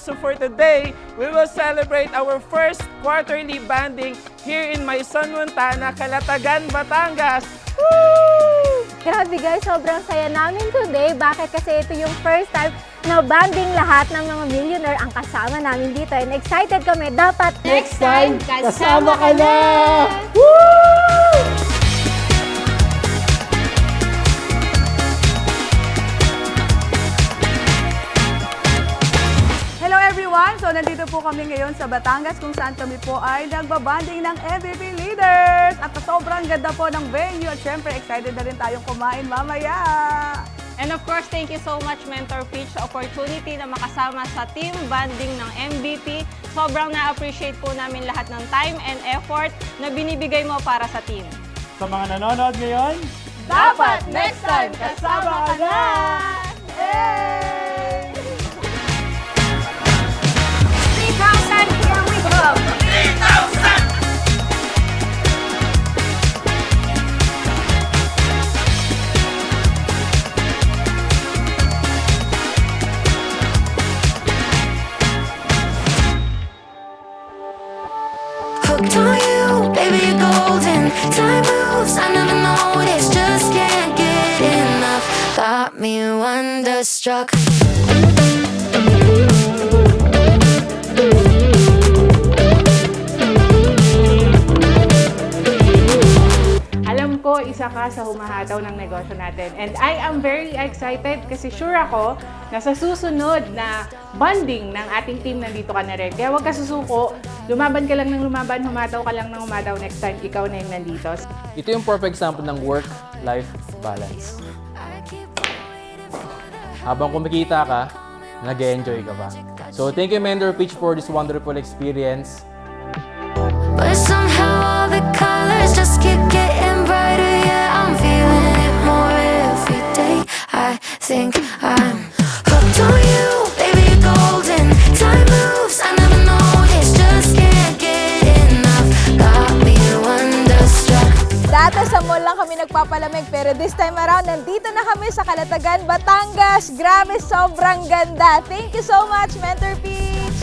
So for today, we will celebrate our first quarterly banding here in Maison Montana, Calatagan, Batangas. Woo! Grabe guys, sobrang saya namin today. Bakit? Kasi ito yung first time na banding lahat ng mga millionaire ang kasama namin dito. And excited kami. Dapat Next time, kasama ka na! Hello everyone! So nandito po kami ngayon sa Batangas kung saan kami po ay nagbabanding ng MVP Leaders. At sobrang ganda po ng venue at syempre excited na rin tayong kumain mamaya. And of course, thank you so much, Mentor Peach, sa opportunity na makasama sa team banding ng MVP. Sobrang na-appreciate po namin lahat ng time and effort na binibigay mo para sa team. Sa mga nanonood ngayon, Dapat next time kasama ka na! Hey! 3,000, here we go! 3,000! Hooked on you, baby, you're golden. Time moves, I never noticed. Just can't get enough. Got me wonderstruck. Alam ko, isa ka sa humahataw ng negosyo natin. And I am very excited kasi sure ako na sa susunod na bonding ng ating team nandito ka na rin. Kaya huwag ka susuko, lumaban ka lang ng lumaban, humataw ka lang ng humataw next time, ikaw na yung nandito. Ito yung perfect example ng work-life balance. Habang kumikita ka, nag-enjoy ka ba? So thank you, Mentor Peach, for this wonderful experience. But somehow all the colors just keep getting brighter. Yeah, I'm feeling it more every day. I think I'm hooked on you, baby, you're golden. Time moves, I never noticed. Just can't get enough. Got me wonderstruck. dati sa mall lang kami nagpapalamig. Pero this time around, nandito na kami sa Calatagan, Batangas. Grabe, sobrang ganda. Thank you so much, Mentor Peach!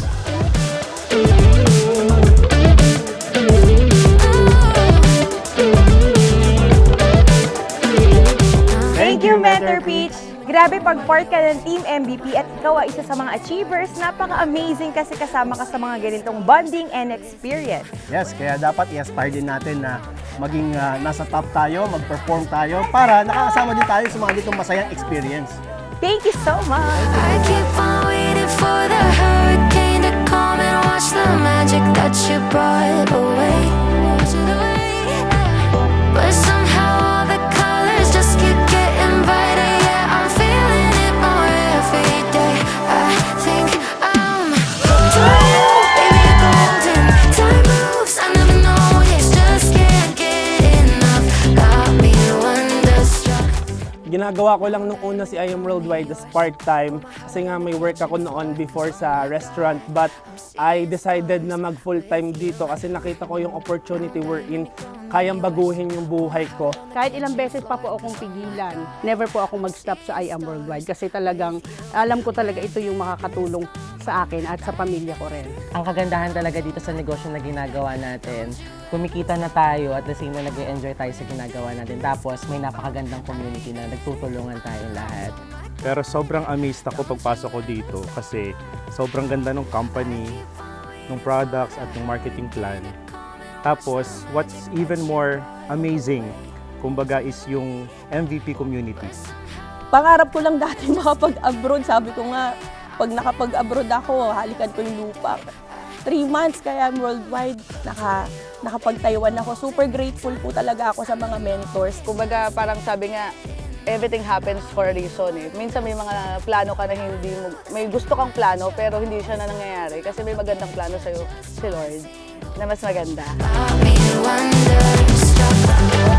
Thank you, Mentor Peach! Grabe pag-part ka ng Team MVP at ikaw ay isa sa mga achievers. Napaka-amazing kasi kasama ka sa mga ganitong bonding and experience. yes, kaya dapat i-aspire din natin na maging nasa top tayo, mag-perform tayo para nakakasama din tayo sa mga ganitong masayang experience. Thank you so much! I keep on waiting for the hurricane to come and watch the magic that you brought away. But somehow all the colors just keep getting brighter. Yeah, I'm feeling it more every day. I think I'm hooked on you, baby, you're golden. Time moves, I never noticed. Just can't get enough. Got me wonderstruck. Ginagawa ko lang nung una si I Am Worldwide as part-time kasi nga may work ako noon before sa restaurant, but I decided na mag full-time dito kasi nakita ko yung opportunity we're in, kayang baguhin yung buhay ko. Kahit ilang beses pa po akong pigilan, never po ako mag-stop sa I Am Worldwide kasi talagang alam ko talaga ito yung makakatulong sa akin at sa pamilya ko rin. Ang kagandahan talaga dito sa negosyo na ginagawa natin, kumikita na tayo at the same time nag-enjoy tayo sa ginagawa natin. Tapos may napakagandang community na nagtutulungan tayong lahat. Pero sobrang amazed ako pagpasok ko dito kasi sobrang ganda ng company, ng products at ng marketing plan. Tapos, what's even more amazing, kumbaga, is yung MVP communities. Pangarap ko lang dati makapag-abroad. Sabi ko nga, pag nakapag-abroad ako, halikan ko yung lupa. 3 months, kaya I'm worldwide. Nakapag-Taiwan ako. Super grateful po talaga ako sa mga mentors. Kumbaga parang sabi nga, everything happens for a reason eh. Minsan may mga plano ka na hindi mo, may gusto kang plano pero hindi siya na nangyayari kasi may magandang plano sa'yo si Lord na mas maganda. Got me wonderstruck.